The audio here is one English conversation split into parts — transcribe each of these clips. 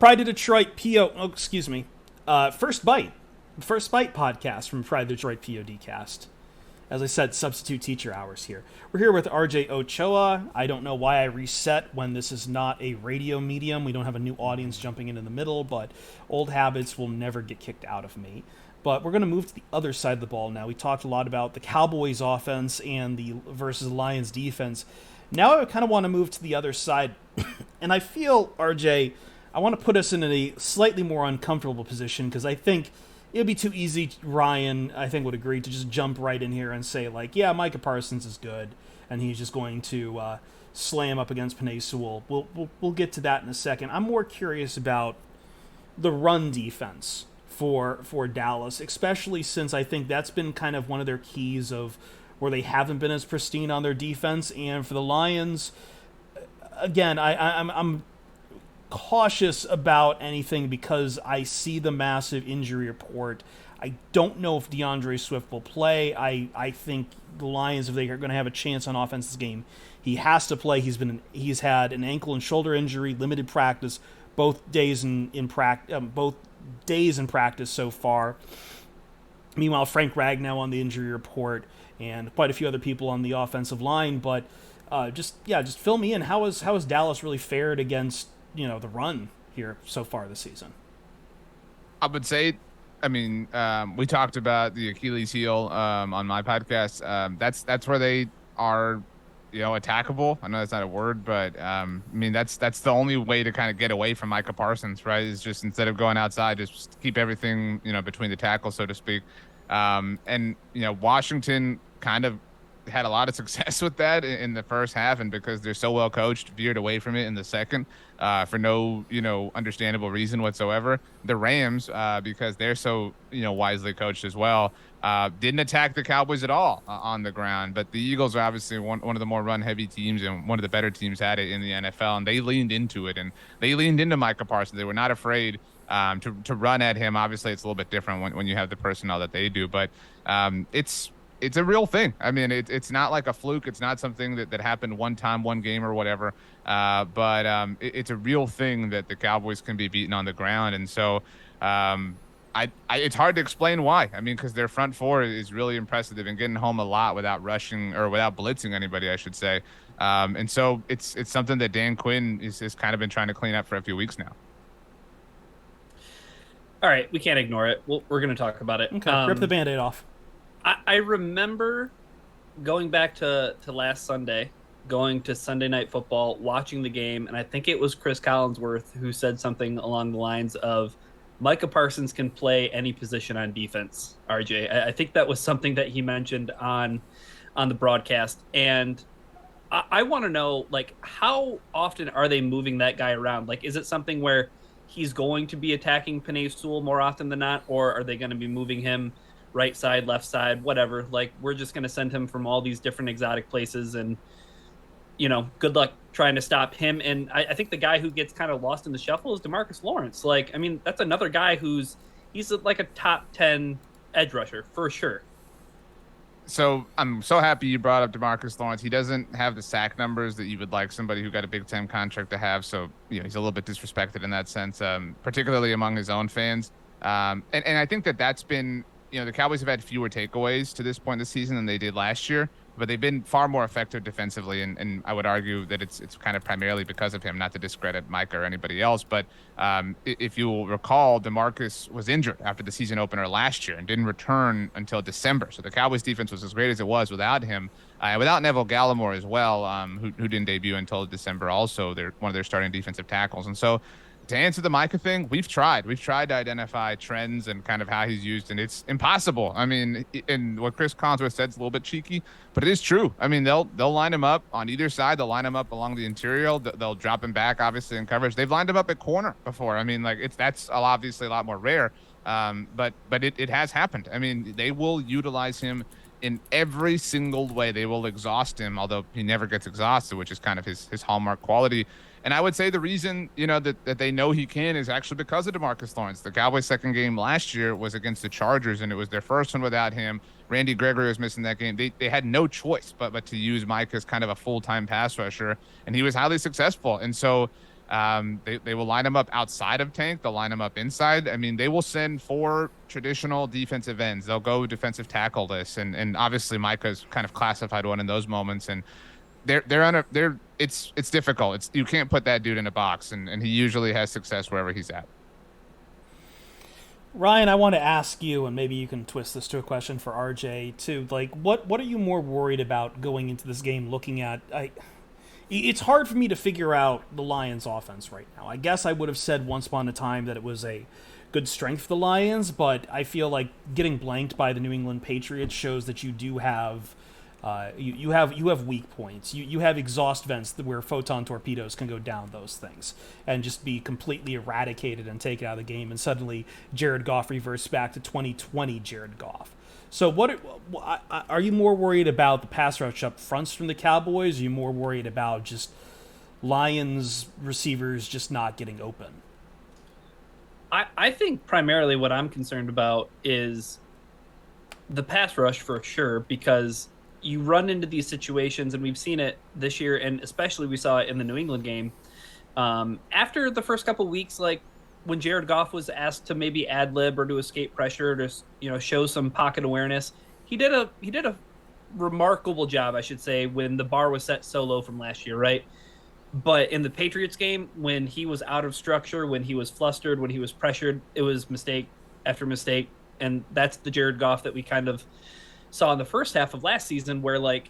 Pride to Detroit PO. Oh, excuse me. First Bite podcast from Pride to Detroit POD cast. As I said, substitute teacher hours here. We're here with RJ Ochoa. I don't know why I reset when this is not a radio medium. We don't have a new audience jumping in the middle, but old habits will never get kicked out of me. But we're going to move to the other side of the ball now. We talked a lot about the Cowboys offense and the versus Lions defense. Now I kind of want to move to the other side. And I feel, RJ, I want to put us in a slightly more uncomfortable position because I think it would be too easy. Ryan, I think, would agree to just jump right in here and say, like, yeah, Micah Parsons is good, and he's just going to slam up against Penei Sewell. We'll get to that in a second. I'm more curious about the run defense for Dallas, especially since I think that's been kind of one of their keys of where they haven't been as pristine on their defense. And for the Lions, again, I'm cautious about anything because I see the massive injury report. I don't know if DeAndre Swift will play. I think the Lions, if they are going to have a chance on offense this game, he has to play. He's had an ankle and shoulder injury, limited practice, both days in practice so far. Meanwhile, Frank Ragnow on the injury report and quite a few other people on the offensive line. But just fill me in. How has Dallas really fared against the run here so far this season? I would say, we talked about the Achilles heel on my podcast. That's where they are, attackable. I know that's not a word, but that's the only way to kind of get away from Micah Parsons, right? Is just instead of going outside, just keep everything between the tackles, so to speak. Washington kind of had a lot of success with that in the first half, and because they're so well coached, veered away from it in the second for no understandable reason whatsoever. The Rams, because they're so wisely coached as well, didn't attack the Cowboys at all on the ground. But the Eagles are obviously one of the more run heavy teams and one of the better teams at it in the NFL, and they leaned into it, and they leaned into Micah Parsons. They were not afraid to run at him. Obviously, it's a little bit different when you have the personnel that they do, but it's a real thing. It's not like a fluke. It's not something that happened one time, one game or whatever. But it's a real thing that the Cowboys can be beaten on the ground. And so it's hard to explain why. Because their front four is really impressive. They've been getting home a lot without rushing or without blitzing anybody, I should say. And so it's something that Dan Quinn has kind of been trying to clean up for a few weeks now. All right, we can't ignore it. We're going to talk about it. Okay, rip the Band-Aid off. I remember going back to last Sunday, going to Sunday Night Football, watching the game, and I think it was Chris Collinsworth who said something along the lines of, Micah Parsons can play any position on defense, RJ. I think that was something that he mentioned on the broadcast. And I want to know, how often are they moving that guy around? Is it something where he's going to be attacking Penei Sewell more often than not, or are they going to be moving him right side, left side, whatever? We're just going to send him from all these different exotic places, and good luck trying to stop him. And I think the guy who gets kind of lost in the shuffle is DeMarcus Lawrence. That's another guy he's like a top 10 edge rusher for sure. So I'm so happy you brought up DeMarcus Lawrence. He doesn't have the sack numbers that you would like somebody who got a big time contract to have. So, he's a little bit disrespected in that sense, particularly among his own fans. And I think that's been, the Cowboys have had fewer takeaways to this point this season than they did last year, but they've been far more effective defensively. And I would argue that it's kind of primarily because of him, not to discredit Micah or anybody else. But if you will recall, DeMarcus was injured after the season opener last year and didn't return until December. So the Cowboys defense was as great as it was without him, without Neville Gallimore as well, who didn't debut until December. Also, they're one of their starting defensive tackles. And so to answer the Micah thing, we've tried to identify trends and kind of how he's used, and it's impossible. And what Chris Collinsworth said is a little bit cheeky, but it is true. They'll line him up on either side. They'll line him up along the interior. They'll drop him back, obviously, in coverage. They've lined him up at corner before. That's obviously a lot more rare, but it has happened. They will utilize him in every single way. They will exhaust him, although he never gets exhausted, which is kind of his hallmark quality. And I would say the reason, that they know he can is actually because of DeMarcus Lawrence. The Cowboys' second game last year was against the Chargers, and it was their first one without him. Randy Gregory was missing that game. They had no choice but to use Mike as kind of a full-time pass rusher, and he was highly successful. And so They will line them up outside of Tank. They'll line them up inside. I mean, they will send 4 traditional defensive ends. They'll go defensive tackle this, and obviously Micah's kind of classified one in those moments. And it's difficult. You can't put that dude in a box, and he usually has success wherever he's at. Ryan, I want to ask you, and maybe you can twist this to a question for RJ too. Like, what are you more worried about going into this game? Looking at, it's hard for me to figure out the Lions' offense right now. I guess I would have said once upon a time that it was a good strength for the Lions, but I feel like getting blanked by the New England Patriots shows that you do have. You have weak points. You have exhaust vents where photon torpedoes can go down those things and just be completely eradicated and taken out of the game. And suddenly Jared Goff reverts back to 2020 Jared Goff. So are you more worried about the pass rush up fronts from the Cowboys? Or are you more worried about just Lions receivers just not getting open? I think primarily what I'm concerned about is the pass rush for sure, because you run into these situations, and we've seen it this year, and especially we saw it in the New England game. After the first couple of weeks, like when Jared Goff was asked to maybe ad lib or to escape pressure, to show some pocket awareness, he did a remarkable job, I should say, when the bar was set so low from last year, right? But in the Patriots game, when he was out of structure, when he was flustered, when he was pressured, it was mistake after mistake, and that's the Jared Goff that we kind of saw in the first half of last season, where like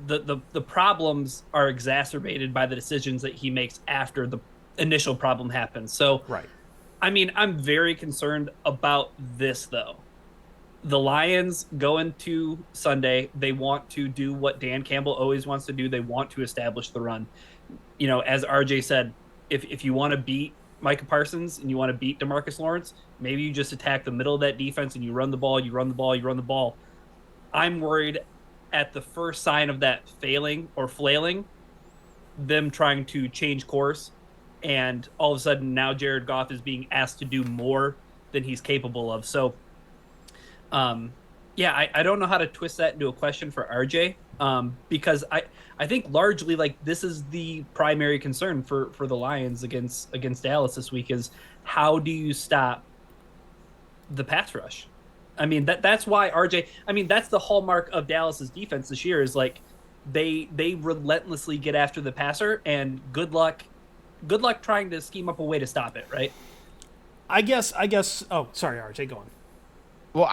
the problems are exacerbated by the decisions that he makes after the initial problem happens. So, right. I mean, I'm very concerned about this though. The Lions go into Sunday, they want to do what Dan Campbell always wants to do. They want to establish the run. As RJ said, if you want to beat Micah Parsons and you want to beat DeMarcus Lawrence, maybe you just attack the middle of that defense and you run the ball. I'm worried at the first sign of that failing or flailing, them trying to change course, and all of a sudden now Jared Goff is being asked to do more than he's capable of. So, I don't know how to twist that into a question for RJ, because I think largely like this is the primary concern for the Lions against Dallas this week is how do you stop the pass rush? I mean, that's why RJ, I mean, that's the hallmark of Dallas's defense this year is like they relentlessly get after the passer, and good luck trying to scheme up a way to stop it, right? I guess oh, sorry, RJ, go on. Well,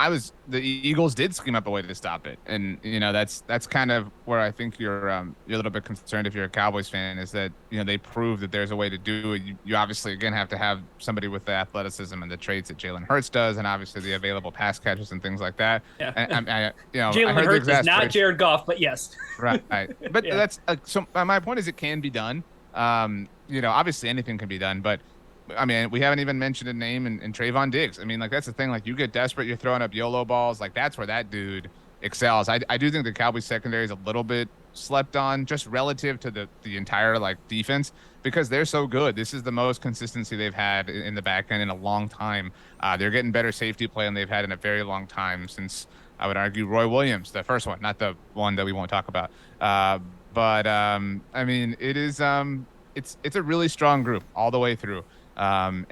the Eagles did scheme up a way to stop it, and that's kind of where I think you're a little bit concerned if you're a Cowboys fan, is that they prove that there's a way to do it. You obviously again have to have somebody with the athleticism and the traits that Jalen Hurts does, and obviously the available pass catches and things like that. Yeah. And Jalen Hurts is not Jared Goff, but yes. Right. But Yeah. that's so. My point is, it can be done. Obviously anything can be done, but. I mean, we haven't even mentioned a name in Trayvon Diggs. I mean, like, that's the thing. Like, you get desperate, you're throwing up YOLO balls. Like, that's where that dude excels. I do think the Cowboys secondary is a little bit slept on just relative to the entire, like, defense because they're so good. This is the most consistency they've had in the back end in a long time. They're getting better safety play than they've had in a very long time since, I would argue, Roy Williams, the first one, not the one that we won't talk about. I mean, it is it's a really strong group all the way through. And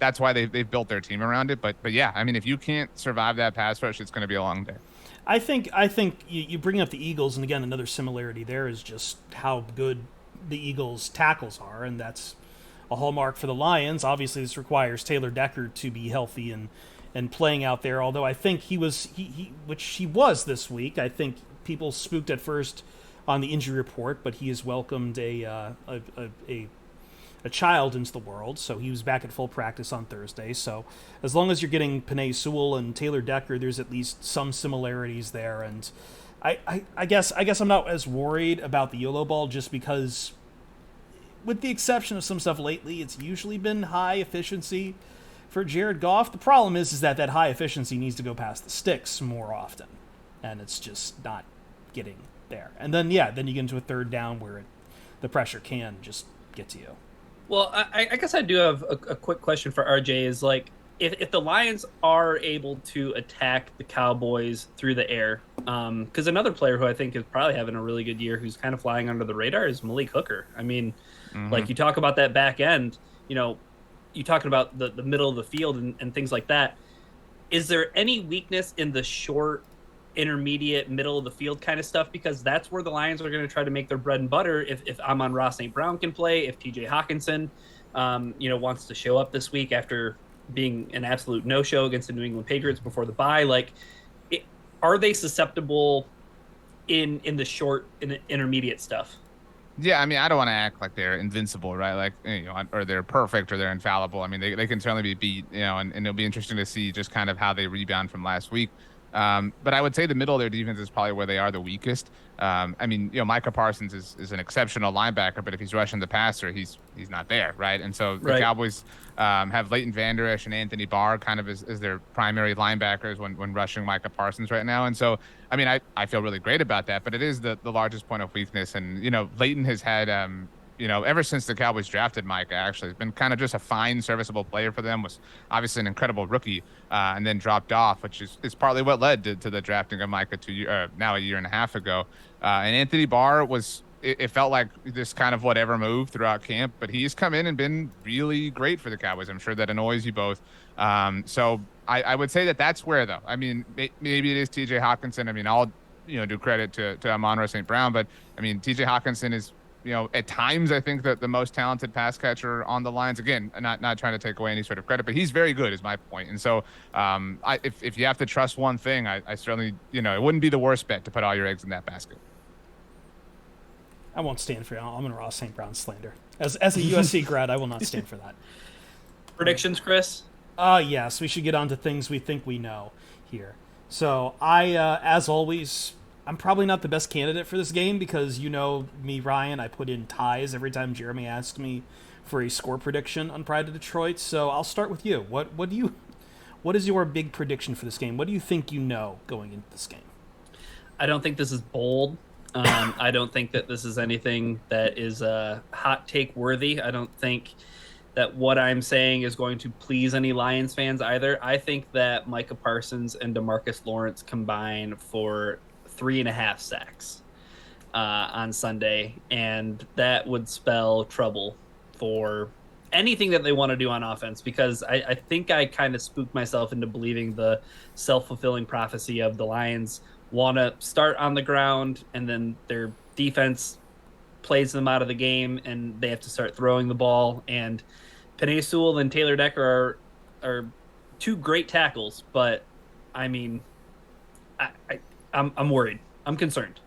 that's why they've built their team around it. But yeah, I mean, if you can't survive that pass rush, it's going to be a long day. I think you bring up the Eagles, and again, another similarity there is just how good the Eagles' tackles are, and that's a hallmark for the Lions. Obviously, this requires Taylor Decker to be healthy and playing out there. Although I think he was this week. I think people spooked at first on the injury report, but he has welcomed a child into the world, so he was back at full practice on Thursday. So as long as you're getting Penei Sewell and Taylor Decker, there's at least some similarities there. And I guess I'm not as worried about the YOLO ball just because, with the exception of some stuff lately, it's usually been high efficiency for Jared Goff. The problem is that high efficiency needs to go past the sticks more often, and it's just not getting there. And then you get into a third down where the pressure can just get to you. Well, I guess I do have a quick question for RJ is like, if the Lions are able to attack the Cowboys through the air, Because another player who I think is probably having a really good year, who's kind of flying under the radar, is Malik Hooker. I mean, Hmm. like you talk about that back end, you know, you talking about the middle of the field and things like that. Is there any weakness in the short, intermediate, middle of the field kind of stuff? Because that's where the Lions are going to try to make their bread and butter. If Amon-Ra St. Brown can play, if TJ Hawkinson, wants to show up this week after being an absolute no-show against the New England Patriots before the bye, like, it, are they susceptible in the short and intermediate stuff? Yeah, I mean, I don't want to act like they're invincible, right? Like, or they're perfect or they're infallible. I mean, they can certainly be beat, and it'll be interesting to see just kind of how they rebound from last week. But I would say the middle of their defense is probably where they are the weakest. I mean, Micah Parsons is an exceptional linebacker, but if he's rushing the passer, he's not there, right? And so the Right. Cowboys have Leighton Vander Esch and Anthony Barr kind of as their primary linebackers when rushing Micah Parsons right now. And so, I mean, I feel really great about that, but it is the largest point of weakness. And, Leighton has had, ever since the Cowboys drafted Micah, actually, has been kind of just a fine, serviceable player for them, was obviously an incredible rookie, and then dropped off, which is partly what led to the drafting of Micah now a year and a half ago. And Anthony Barr it felt like this kind of whatever move throughout camp, but he's come in and been really great for the Cowboys. I'm sure that annoys you both. So I would say that's where, though. I mean, maybe it is TJ Hawkinson. I mean, I'll do credit to Amon-Ra St. Brown, but I mean, TJ Hawkinson is at times I think that the most talented pass catcher on the Lions. Again, not trying to take away any sort of credit, but he's very good, is my point. And so, if you have to trust one thing, I certainly it wouldn't be the worst bet to put all your eggs in that basket. I won't stand for Amon-Ra St. Brown slander. As a USC grad, I will not stand for that. Predictions, Chris? Yes, we should get on to things we think we know here. So as always, I'm probably not the best candidate for this game because me, Ryan, I put in ties every time Jeremy asks me for a score prediction on Pride of Detroit. So I'll start with you. What is your big prediction for this game? What do you think going into this game? I don't think this is bold. I don't think that this is anything that is hot take worthy. I don't think that what I'm saying is going to please any Lions fans either. I think that Micah Parsons and DeMarcus Lawrence combine for 3.5 sacks on Sunday, and that would spell trouble for anything that they want to do on offense, because I think I kind of spooked myself into believing the self-fulfilling prophecy of the Lions want to start on the ground and then their defense plays them out of the game and they have to start throwing the ball. And Penei Sewell and Taylor Decker are two great tackles, but I mean, I'm worried. I'm concerned.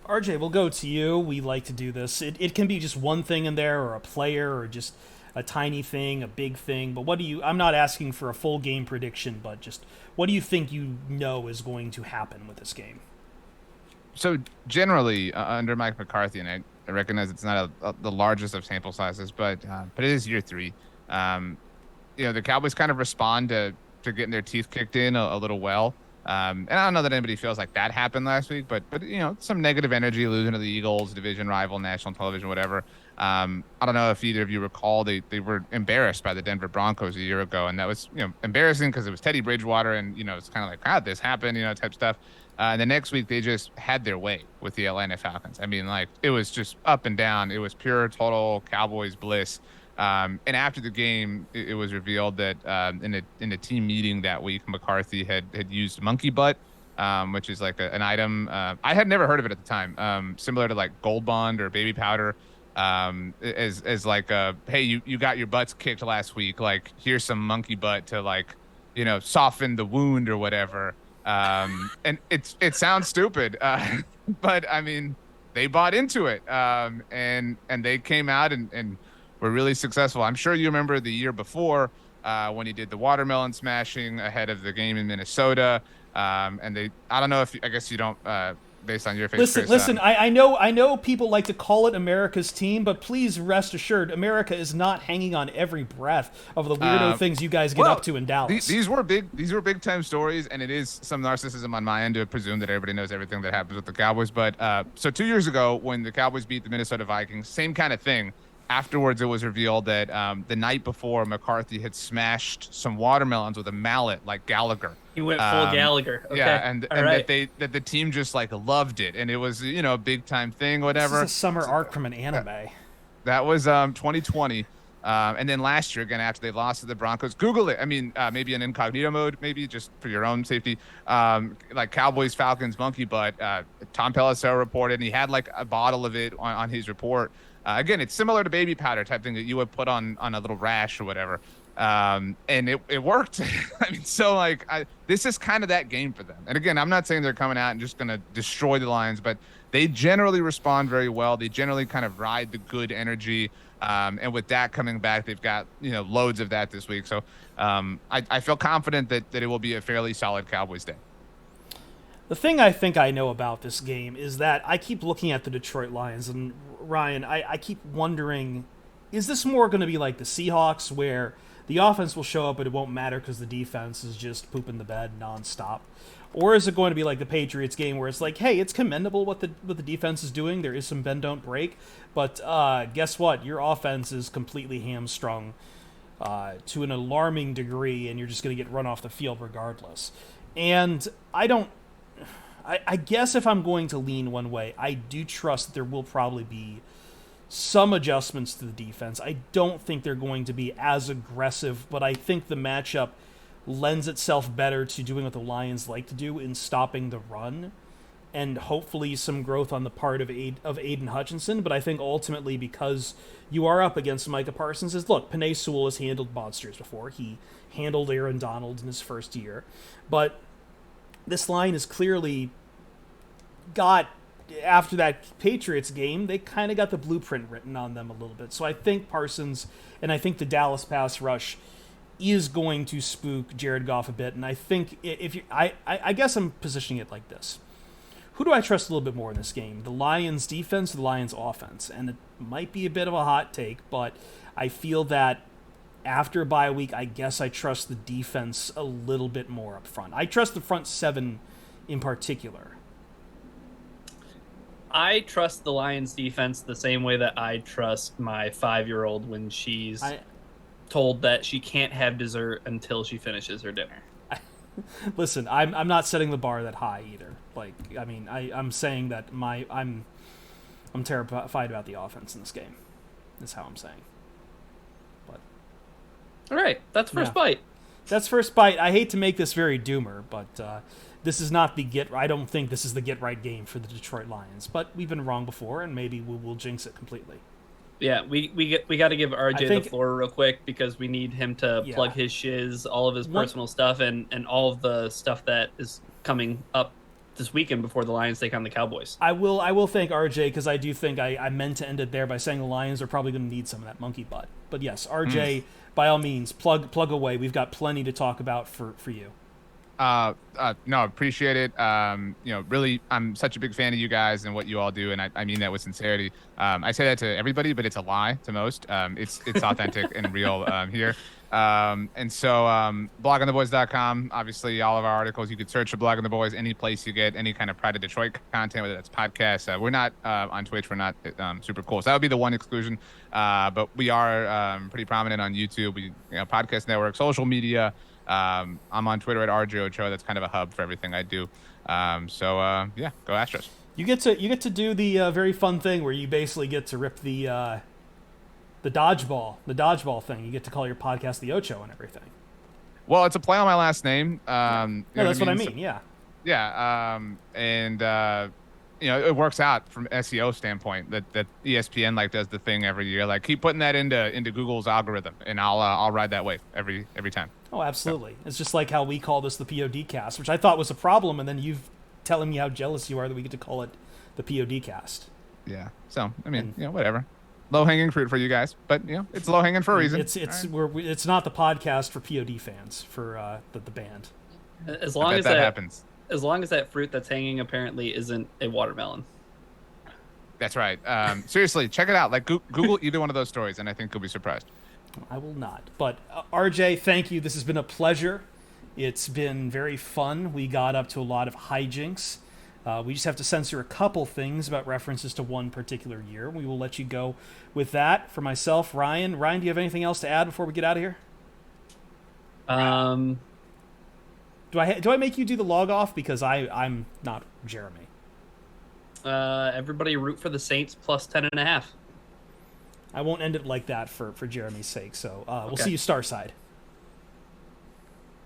RJ, we'll go to you. We like to do this. It can be just one thing in there, or a player, or just a tiny thing, a big thing. But I'm not asking for a full game prediction, but just what do you think is going to happen with this game? So generally, under Mike McCarthy, and I recognize it's not the largest of sample sizes, but it is year 3. The Cowboys kind of respond to getting their teeth kicked in a little well. And I don't know that anybody feels like that happened last week, but some negative energy losing to the Eagles, division rival, national television, whatever. I don't know if either of you recall they were embarrassed by the Denver Broncos a year ago, and that was embarrassing because it was Teddy Bridgewater, and it's kind of like, how'd this happen, type stuff. And the next week they just had their way with the Atlanta Falcons. I mean, like, it was just up and down. It was pure total Cowboys bliss. And after the game, it was revealed that in a team meeting that week, McCarthy had used monkey butt, which is like an item. I had never heard of it at the time. Similar to like Gold Bond or baby powder, as like hey, you got your butts kicked last week. Like, here's some monkey butt to, like, soften the wound or whatever. And it sounds stupid, but I mean, they bought into it, and they came out and were really successful. I'm sure you remember the year before when he did the watermelon smashing ahead of the game in Minnesota. And I don't know if I guess you don't, based on your face. Listen. I know people like to call it America's team, but please rest assured, America is not hanging on every breath of the weirdo things you guys get up to in Dallas. These were big time stories, and it is some narcissism on my end to presume that everybody knows everything that happens with the Cowboys. But so 2 years ago, when the Cowboys beat the Minnesota Vikings, same kind of thing. afterwards, it was revealed that the night before, McCarthy had smashed some watermelons with a mallet like Gallagher. He went full Gallagher. Okay. Yeah, and All and right. that the team just like loved it, and it was a big time thing, This is whatever. a summer arc from an anime. That was 2020. And then last year, again, after they lost to the Broncos, Google it. I mean, maybe in incognito mode, maybe just for your own safety. Like Cowboys, Falcons, monkey butt. Tom Pelissero reported, and he had like a bottle of it on his report. Again, it's similar to baby powder type thing that you would put on a little rash or whatever. And it worked. I mean, so like this is kind of that game for them. And again, I'm not saying they're coming out and just going to destroy the Lions, but they generally respond very well. They generally kind of ride the good energy. And with Dak coming back, they've got loads of that this week. So I feel confident that it will be a fairly solid Cowboys day. The thing I think I know about this game is that I keep looking at the Detroit Lions, and Ryan, I keep wondering, is this more going to be like the Seahawks, where the offense will show up but it won't matter because the defense is just pooping the bed nonstop? Or is it going to be like the Patriots game where it's like, hey, it's commendable what the defense is doing. There is some bend don't break, but guess what? Your offense is completely hamstrung to an alarming degree, and you're just going to get run off the field regardless. And I guess if I'm going to lean one way, I do trust that there will probably be some adjustments to the defense. I don't think they're going to be as aggressive, but I think the matchup lends itself better to doing what the Lions like to do in stopping the run, and hopefully some growth on the part of Aiden Hutchinson. But I think ultimately, because you are up against Micah Parsons, look, Penei Sewell has handled monsters before. He handled Aaron Donald in his first year. But this line is clearly got, after that Patriots game, they kind of got the blueprint written on them a little bit. So I think Parsons and I think the Dallas pass rush is going to spook Jared Goff a bit. And I think I guess I'm positioning it like this. Who do I trust a little bit more in this game? The Lions defense or the Lions offense? And it might be a bit of a hot take, but I feel that after a bye week, I guess I trust the defense a little bit more up front. I trust the front seven in particular. I trust the Lions defense the same way that I trust my 5-year-old when she's told that she can't have dessert until she finishes her dinner. Listen, I'm not setting the bar that high either. Like, I mean, I'm saying that I'm terrified about the offense in this game. That's how I'm saying. But all right, that's first bite. That's first bite. I hate to make this very doomer, but this is not I don't think this is the get right game for the Detroit Lions. But we've been wrong before, and maybe we'll jinx it completely. Yeah, we got to give RJ the floor real quick because we need him to plug his shiz, all of his personal stuff, and all of the stuff that is coming up this weekend before the Lions take on the Cowboys. I will thank RJ because I do think I meant to end it there by saying the Lions are probably going to need some of that monkey butt. But yes, RJ, by all means, plug away. We've got plenty to talk about for you. No, appreciate it. Really, I'm such a big fan of you guys and what you all do, and I mean that with sincerity. I say that to everybody, but it's a lie to most. It's authentic and real here. And so bloggingtheboys.com, obviously all of our articles, you could search for Blogging the Boys, any place you get any kind of Pride of Detroit content, whether that's podcasts. We're not on Twitch. We're not super cool. So that would be the one exclusion. But we are pretty prominent on YouTube. We podcast network, social media. I'm on Twitter at RJ Ochoa. That's kind of a hub for everything I do. Go Astros. You get to do the very fun thing where you basically get to rip the dodgeball thing. You get to call your podcast the Ocho and everything. Well, it's a play on my last name. That's what I mean. Yeah. Yeah. It works out from SEO standpoint that ESPN does the thing every year. Keep putting that into Google's algorithm, and I'll ride that wave every time. Oh, absolutely. So. It's just like how we call this the POD cast, which I thought was a problem, and then you've telling me how jealous you are that we get to call it the POD cast. Yeah. So I mean, whatever. Low hanging fruit for you guys, but it's low hanging for a reason. It's not the podcast for POD fans for the band. As long as that happens. As long as that fruit that's hanging apparently isn't a watermelon. That's right. Seriously, check it out. Google either one of those stories, and I think you'll be surprised. I will not. But RJ, thank you. This has been a pleasure. It's been very fun. We got up to a lot of hijinks. We just have to censor a couple things about references to one particular year. We will let you go with that. For myself, Ryan. Ryan, do you have anything else to add before we get out of here? Do I make you do the log off because I'm not Jeremy? Everybody root for the Saints plus 10.5. I won't end it like that for Jeremy's sake. So we'll see you Starside.